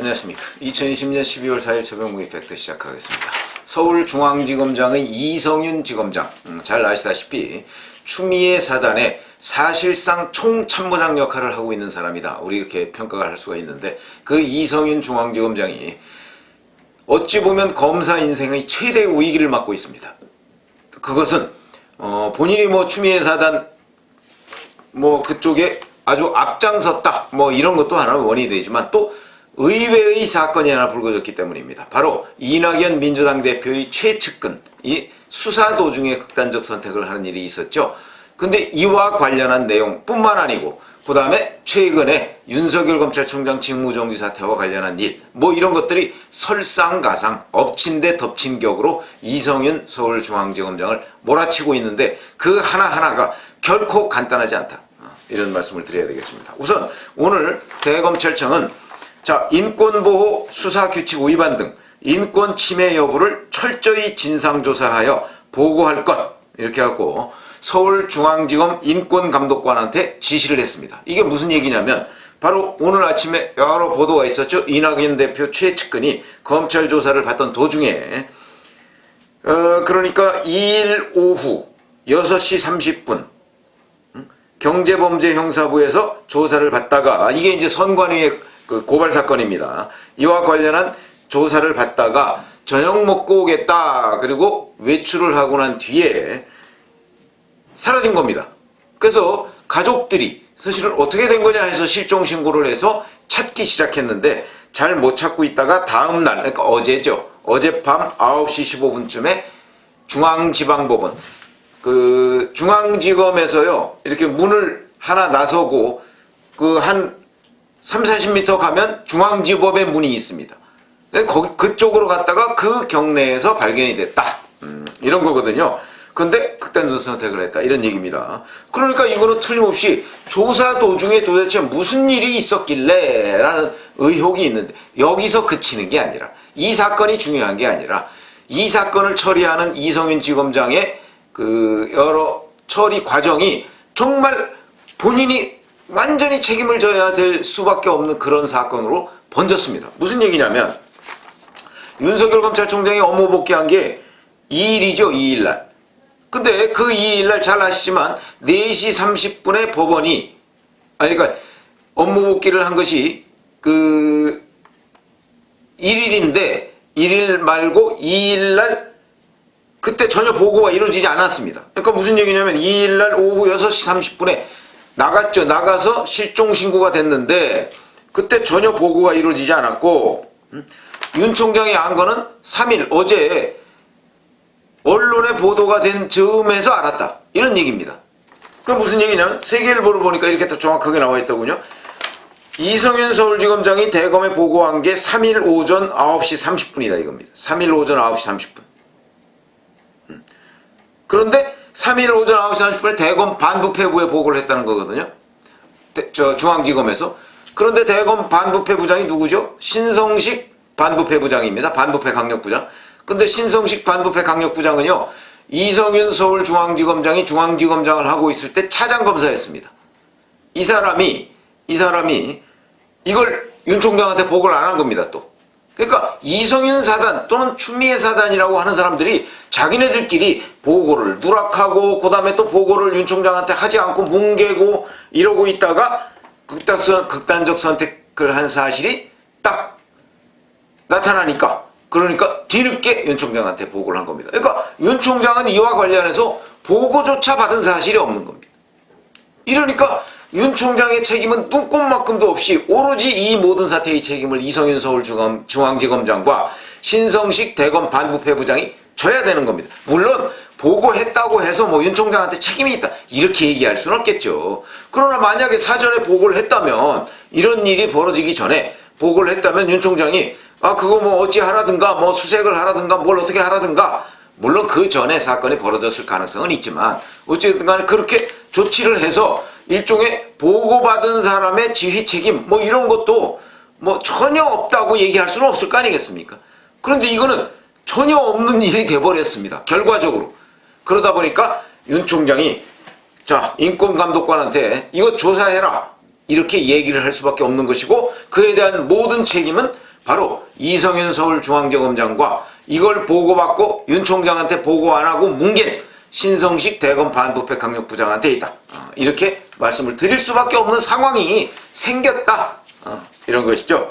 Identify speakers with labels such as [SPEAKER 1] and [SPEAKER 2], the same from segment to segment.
[SPEAKER 1] 안녕하십니까. 2020년 12월 4일 최병무의 팩트 시작하겠습니다. 서울중앙지검장의 이성윤 지검장, 잘 아시다시피 추미애 사단의 사실상 총참모장 역할을 하고 있는 사람이다. 우리 이렇게 평가를 할 수가 있는데, 그 이성윤 중앙지검장이 어찌 보면 검사 인생의 최대 위기를 맞고 있습니다. 그것은 본인이 추미애 사단 그쪽에 아주 앞장섰다 이런 것도 하나는 원인이 되지만, 또 의외의 사건이 하나 불거졌기 때문입니다. 바로 이낙연 민주당 대표의 최측근이 수사 도중에 극단적 선택을 하는 일이 있었죠. 근데 이와 관련한 내용뿐만 아니고, 그 다음에 최근에 윤석열 검찰총장 직무정지 사태와 관련한 일, 이런 것들이 설상가상 엎친 데 덮친 격으로 이성윤 서울중앙지검장을 몰아치고 있는데, 그 하나하나가 결코 간단하지 않다. 이런 말씀을 드려야 되겠습니다. 우선 오늘 대검찰청은 인권보호 수사규칙 위반 등 인권 침해 여부를 철저히 진상조사하여 보고할 것, 이렇게 하고 서울중앙지검 인권감독관한테 지시를 했습니다. 이게 무슨 얘기냐면, 바로 오늘 아침에 여러 보도가 있었죠. 이낙연 대표 최측근이 검찰 조사를 받던 도중에 그러니까 2일 오후 6시 30분 경제범죄형사부에서 조사를 받다가, 이게 이제 선관위의 고발 사건입니다. 이와 관련한 조사를 받다가 저녁 먹고 오겠다, 그리고 외출을 하고 난 뒤에 사라진 겁니다. 그래서 가족들이 사실은 어떻게 된 거냐 해서 실종 신고를 해서 찾기 시작했는데, 잘 못 찾고 있다가 다음날, 그러니까 어제죠. 어젯밤 9시 15분쯤에 중앙지방법원, 중앙지검에서요, 이렇게 문을 하나 나서고 한 30-40m 가면 중앙지법의 문이 있습니다. 그쪽으로 갔다가 그 경내에서 발견이 됐다. 이런 거거든요. 근데 극단적 선택을 했다. 이런 얘기입니다. 그러니까 이거는 틀림없이 조사 도중에 도대체 무슨 일이 있었길래 라는 의혹이 있는데, 여기서 그치는 게 아니라, 이 사건이 중요한 게 아니라, 이 사건을 처리하는 이성윤 지검장의 여러 처리 과정이 정말 본인이 완전히 책임을 져야 될 수밖에 없는 그런 사건으로 번졌습니다. 무슨 얘기냐면, 윤석열 검찰총장이 업무 복귀한 게 2일이죠. 2일날. 근데 그 2일날 잘 아시지만 4시 30분에 법원이, 그러니까 업무 복귀를 한 것이 1일인데 1일 말고 2일날 그때 전혀 보고가 이루어지지 않았습니다. 그러니까 무슨 얘기냐면, 2일날 오후 6시 30분에 나갔죠. 나가서 실종 신고가 됐는데 그때 전혀 보고가 이루어지지 않았고, 윤 총장이 안 거는 3일 어제 언론에 보도가 된 즈음에서 알았다. 이런 얘기입니다. 그 무슨 얘기냐면, 세계일보를 보니까 이렇게 또 정확하게 나와 있더군요. 이성윤 서울지검장이 대검에 보고한 게 3일 오전 9시 30분이다 이겁니다. 3일 오전 9시 30분. 그런데 3일 오전 9시 30분에 대검 반부패부에 보고를 했다는 거거든요. 중앙지검에서. 그런데 대검 반부패부장이 누구죠? 신성식 반부패부장입니다. 반부패 강력부장. 근데 신성식 반부패 강력부장은요, 이성윤 서울중앙지검장이 중앙지검장을 하고 있을 때 차장검사였습니다. 이 사람이 이걸 윤 총장한테 보고를 안 한 겁니다, 또. 그러니까 이성윤 사단 또는 추미애 사단이라고 하는 사람들이 자기네들끼리 보고를 누락하고, 그 다음에 또 보고를 윤 총장한테 하지 않고 뭉개고 이러고 있다가 극단적 선택을 한 사실이 딱 나타나니까, 그러니까 뒤늦게 윤 총장한테 보고를 한 겁니다. 그러니까 윤 총장은 이와 관련해서 보고조차 받은 사실이 없는 겁니다. 이러니까 윤 총장의 책임은 눈꼽만큼도 없이 오로지 이 모든 사태의 책임을 이성윤 서울중앙지검장과 신성식 대검 반부패부장이 져야 되는 겁니다. 물론 보고했다고 해서 윤 총장한테 책임이 있다 이렇게 얘기할 수는 없겠죠. 그러나 만약에 사전에 보고를 했다면, 이런 일이 벌어지기 전에 보고를 했다면 윤 총장이 그거 어찌 하라든가 수색을 하라든가 뭘 어떻게 하라든가, 물론 그 전에 사건이 벌어졌을 가능성은 있지만, 어쨌든 간에 그렇게 조치를 해서 일종의 보고받은 사람의 지휘 책임 이런 것도 전혀 없다고 얘기할 수는 없을 거 아니겠습니까? 그런데 이거는 전혀 없는 일이 돼버렸습니다. 결과적으로. 그러다 보니까 윤 총장이 인권감독관한테 이거 조사해라 이렇게 얘기를 할 수밖에 없는 것이고, 그에 대한 모든 책임은 바로 이성윤 서울중앙지검장과 이걸 보고받고 윤 총장한테 보고 안 하고 뭉갠 신성식 대검 반부패 강력부장한테 있다. 이렇게 말씀을 드릴 수밖에 없는 상황이 생겼다. 이런 것이죠.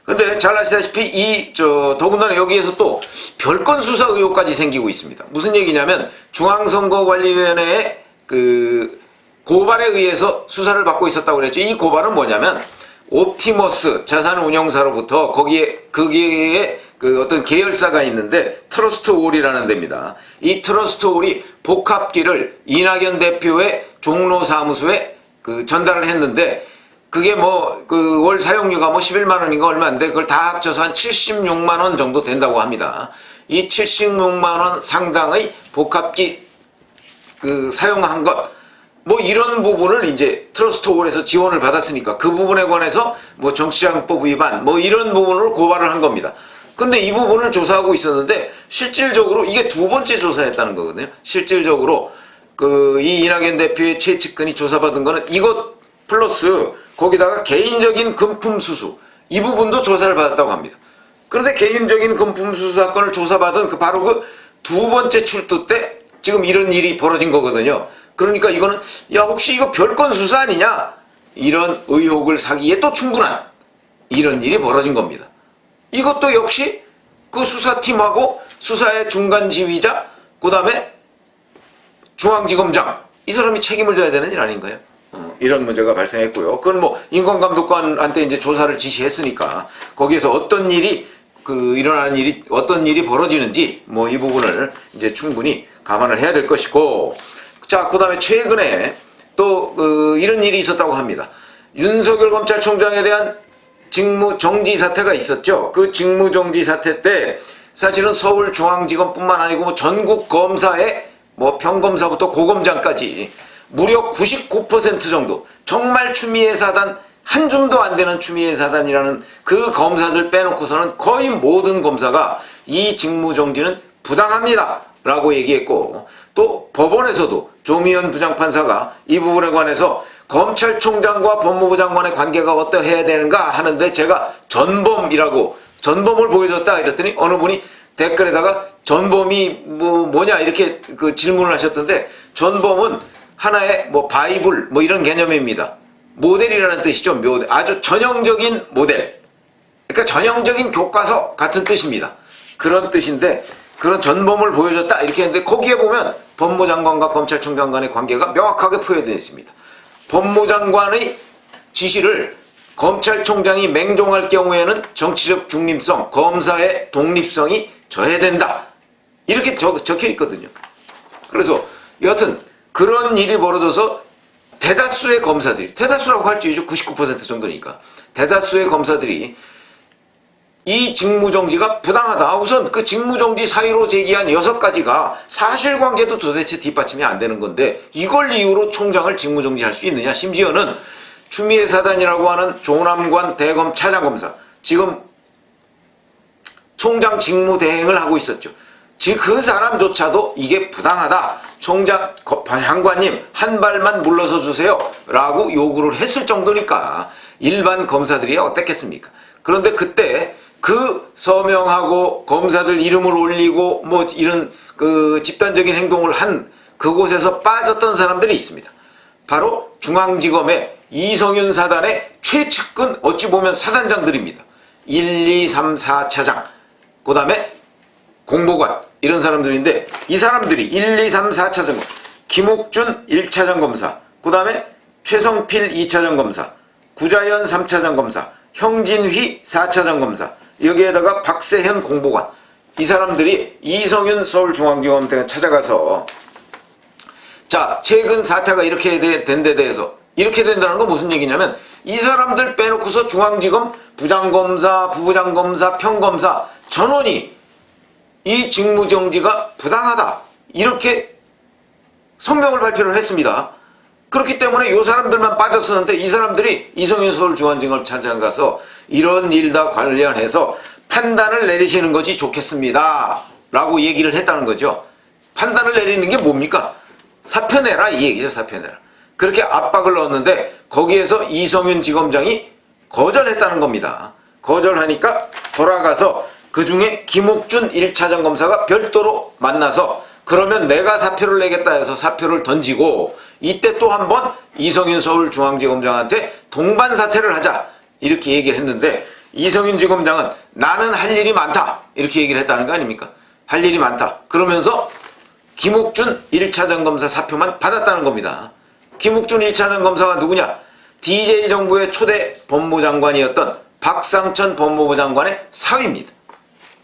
[SPEAKER 1] 근데 잘 아시다시피 더군다나 여기에서 또 별건 수사 의혹까지 생기고 있습니다. 무슨 얘기냐면 중앙선거관리위원회의 그 고발에 의해서 수사를 받고 있었다고 그랬죠. 이 고발은 뭐냐면 옵티머스 자산운용사로부터 거기에 그 어떤 계열사가 있는데 트러스트홀이라는 데입니다. 이 트러스트홀이 복합기를 이낙연 대표의 종로 사무소에 그 전달을 했는데 그게 그 월 사용료가 11만 원인가 얼마인데 그걸 다 합쳐서 한 76만 원 정도 된다고 합니다. 이 76만 원 상당의 복합기 그 사용한 것 이런 부분을 이제 트러스트홀에서 지원을 받았으니까 그 부분에 관해서 정치자금법 위반 이런 부분으로 고발을 한 겁니다. 근데 이 부분을 조사하고 있었는데 실질적으로 이게 두 번째 조사했다는 거거든요. 실질적으로 이 이낙연 대표의 최측근이 조사받은 거는 이것 플러스 거기다가 개인적인 금품 수수 이 부분도 조사를 받았다고 합니다. 그런데 개인적인 금품 수수 사건을 조사받은 바로 그 두 번째 출두 때 지금 이런 일이 벌어진 거거든요. 그러니까 이거는 혹시 이거 별건 수사 아니냐 이런 의혹을 사기에 또 충분한 이런 일이 벌어진 겁니다. 이것도 역시 그 수사팀하고 수사의 중간 지휘자 그 다음에 중앙지검장 이 사람이 책임을 져야 되는 일 아닌가요? 이런 문제가 발생했고요. 그건 인권감독관한테 이제 조사를 지시했으니까 거기에서 어떤 일이 일어나는 일이 어떤 일이 벌어지는지 이 부분을 이제 충분히 감안을 해야 될 것이고, 자 그다음에 최근에 또 이런 일이 있었다고 합니다. 윤석열 검찰총장에 대한 직무정지 사태가 있었죠. 그 직무정지 사태 때 사실은 서울중앙지검뿐만 아니고 전국 검사의 평검사부터 고검장까지 무려 99% 정도 정말 추미애 사단 한 줌도 안 되는 추미애 사단이라는 그 검사들 빼놓고서는 거의 모든 검사가 이 직무정지는 부당합니다 라고 얘기했고, 또 법원에서도 조미연 부장판사가 이 부분에 관해서 검찰총장과 법무부 장관의 관계가 어떠해야 되는가 하는데 제가 전범을 보여줬다 이랬더니 어느 분이 댓글에다가 전범이 뭐냐 이렇게 질문을 하셨던데, 전범은 하나의 바이블 이런 개념입니다. 모델이라는 뜻이죠. 아주 전형적인 모델, 그러니까 전형적인 교과서 같은 뜻입니다. 그런 뜻인데 그런 전범을 보여줬다 이렇게 했는데 거기에 보면 법무장관과 검찰총장 간의 관계가 명확하게 표현되어 있습니다. 법무장관의 지시를 검찰총장이 맹종할 경우에는 정치적 중립성, 검사의 독립성이 저해된다 이렇게 적혀 있거든요. 그래서 여하튼 그런 일이 벌어져서 대다수의 검사들이, 대다수라고 할 수 있죠. 99% 정도니까 대다수의 검사들이 이 직무정지가 부당하다. 우선 그 직무정지 사유로 제기한 6가지가 사실관계도 도대체 뒷받침이 안 되는 건데 이걸 이유로 총장을 직무정지할 수 있느냐. 심지어는 추미애 사단이라고 하는 조남관 대검 차장검사 지금 총장 직무대행을 하고 있었죠. 즉 그 사람조차도 이게 부당하다. 총장 장관님 한 발만 물러서 주세요 라고 요구를 했을 정도니까 일반 검사들이 어땠겠습니까? 그런데 그때 그 서명하고 검사들 이름을 올리고 이런 집단적인 행동을 한 그곳에서 빠졌던 사람들이 있습니다. 바로 중앙지검의 이성윤 사단의 최측근 어찌 보면 사단장들입니다. 1, 2, 3, 4차장 그 다음에 공보관 이런 사람들인데, 이 사람들이 1, 2, 3, 4차장 김옥준 1차장 검사, 그 다음에 최성필 2차장 검사, 구자연 3차장 검사, 형진휘 4차장 검사, 여기에다가 박세현 공보관, 이 사람들이 이성윤 서울중앙지검 등 찾아가서 자 최근 사태가 이렇게 된 데 대해서 이렇게 된다는 건 무슨 얘기냐면 이 사람들 빼놓고서 중앙지검 부장검사, 부부장검사, 평검사 전원이 이 직무정지가 부당하다 이렇게 성명을 발표를 했습니다. 그렇기 때문에 이 사람들만 빠졌었는데 이 사람들이 이성윤 서울중앙지검 찾아가서 이런 일과 관련해서 판단을 내리시는 것이 좋겠습니다 라고 얘기를 했다는 거죠. 판단을 내리는 게 뭡니까? 사표내라 이 얘기죠. 사표내라. 그렇게 압박을 넣었는데 거기에서 이성윤 지검장이 거절했다는 겁니다. 거절하니까 돌아가서 그 중에 김옥준 1차장 검사가 별도로 만나서 그러면 내가 사표를 내겠다 해서 사표를 던지고 이때 또 한 번 이성윤 서울중앙지검장한테 동반 사퇴를 하자 이렇게 얘기를 했는데 이성윤 지검장은 나는 할 일이 많다 이렇게 얘기를 했다는 거 아닙니까? 할 일이 많다. 그러면서 김옥준 1차장 검사 사표만 받았다는 겁니다. 김옥준 1차장 검사가 누구냐? DJ 정부의 초대 법무장관이었던 박상천 법무부 장관의 사위입니다.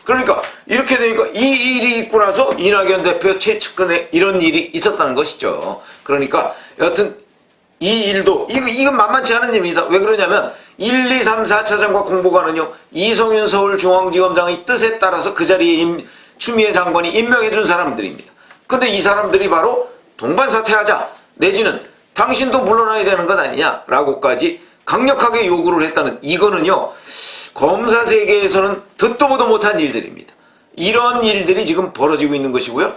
[SPEAKER 1] 그러니까 이렇게 되니까 이 일이 있고 나서 이낙연 대표 최측근에 이런 일이 있었다는 것이죠. 그러니까 여하튼 이 일도 이건 만만치 않은 일입니다. 왜 그러냐면 1, 2, 3, 4차장과 공보관은요 이성윤 서울중앙지검장의 뜻에 따라서 그 자리에 추미애 장관이 임명해 준 사람들입니다. 근데 이 사람들이 바로 동반 사퇴하자 내지는 당신도 물러나야 되는 것 아니냐라고까지 강력하게 요구를 했다는 이거는요 검사 세계에서는 듣도 보도 못한 일들입니다. 이런 일들이 지금 벌어지고 있는 것이고요.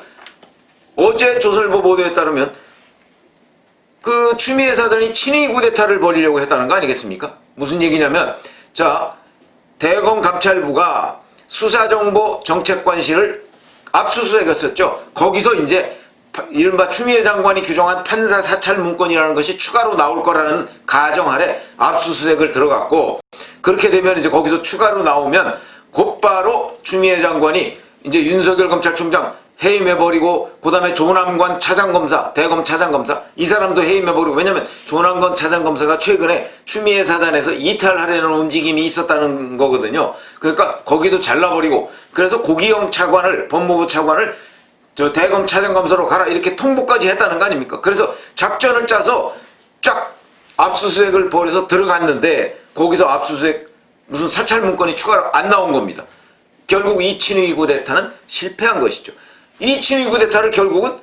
[SPEAKER 1] 어제 조선일보 보도에 따르면 그 추미애 사단이 친위 구데타를 벌이려고 했다는 거 아니겠습니까? 무슨 얘기냐면 자 대검 감찰부가 수사정보정책관실을 압수수색했었죠. 거기서 이제 이른바 추미애 장관이 규정한 판사 사찰 문건이라는 것이 추가로 나올 거라는 가정 아래 압수수색을 들어갔고 그렇게 되면 이제 거기서 추가로 나오면 곧바로 추미애 장관이 이제 윤석열 검찰총장 해임해버리고 그 다음에 조남관 차장검사 대검 차장검사 이 사람도 해임해버리고 왜냐면 조남관 차장검사가 최근에 추미애 사단에서 이탈하려는 움직임이 있었다는 거거든요. 그러니까 거기도 잘라버리고 그래서 고기영 차관을 법무부 차관을 저 대검 차장검사로 가라 이렇게 통보까지 했다는 거 아닙니까? 그래서 작전을 짜서 쫙 압수수색을 벌여서 들어갔는데 거기서 압수수색 무슨 사찰 문건이 추가로 안 나온 겁니다. 결국 이 친위 구데타는 실패한 것이죠. 이 친위 구데타를 결국은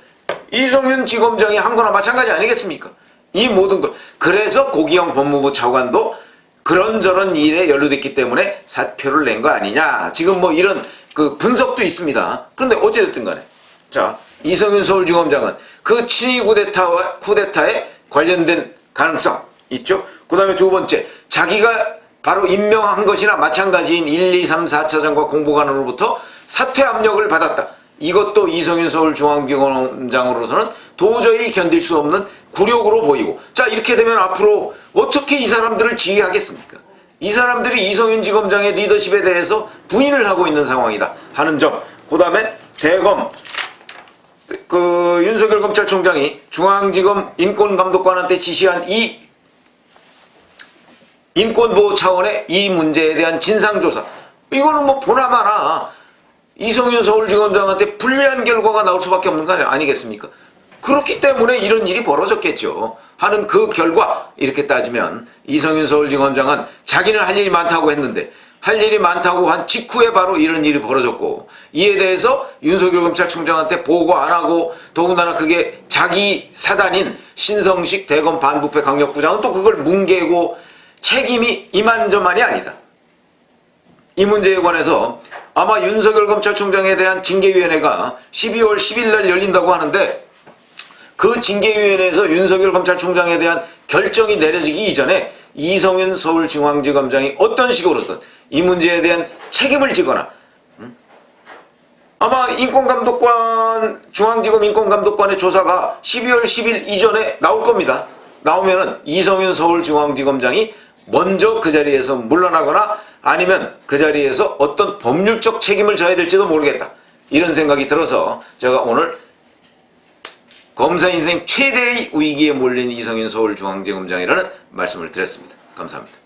[SPEAKER 1] 이성윤 지검장이 한 거나 마찬가지 아니겠습니까? 이 모든 걸 그래서 고기영 법무부 차관도 그런저런 일에 연루됐기 때문에 사표를 낸 거 아니냐 지금 뭐 이런 그 분석도 있습니다. 그런데 어찌됐든 간에 자 이성윤 서울지검장은 그 친위 쿠데타에 관련된 가능성 있죠. 그 다음에 두 번째 자기가 바로 임명한 것이나 마찬가지인 1, 2, 3, 4차장과 공보관으로부터 사퇴 압력을 받았다. 이것도 이성윤 서울중앙지검장으로서는 도저히 견딜 수 없는 굴욕으로 보이고 자 이렇게 되면 앞으로 어떻게 이 사람들을 지휘하겠습니까? 이 사람들이 이성윤 지검장의 리더십에 대해서 부인을 하고 있는 상황이다 하는 점. 그 다음에 대검 그 윤석열 검찰총장이 중앙지검 인권감독관한테 지시한 이 인권보호 차원의 이 문제에 대한 진상조사 이거는 뭐 보나마나 이성윤 서울지검장한테 불리한 결과가 나올 수밖에 없는 거 아니겠습니까? 그렇기 때문에 이런 일이 벌어졌겠죠 하는 그 결과 이렇게 따지면 이성윤 서울지검장은 자기는 할 일이 많다고 했는데 할 일이 많다고 한 직후에 바로 이런 일이 벌어졌고 이에 대해서 윤석열 검찰총장한테 보고 안 하고 더군다나 그게 자기 사단인 신성식 대검 반부패 강력부장은 또 그걸 뭉개고 책임이 이만저만이 아니다. 이 문제에 관해서 아마 윤석열 검찰총장에 대한 징계위원회가 12월 10일 날 열린다고 하는데 그 징계위원회에서 윤석열 검찰총장에 대한 결정이 내려지기 이전에 이성윤 서울중앙지검장이 어떤 식으로든 이 문제에 대한 책임을 지거나 아마 인권감독관 중앙지검 인권감독관의 조사가 12월 10일 이전에 나올 겁니다. 나오면은 이성윤 서울중앙지검장이 먼저 그 자리에서 물러나거나 아니면 그 자리에서 어떤 법률적 책임을 져야 될지도 모르겠다. 이런 생각이 들어서 제가 오늘 검사 인생 최대의 위기에 몰린 이성윤 서울중앙지검장이라는 말씀을 드렸습니다. 감사합니다.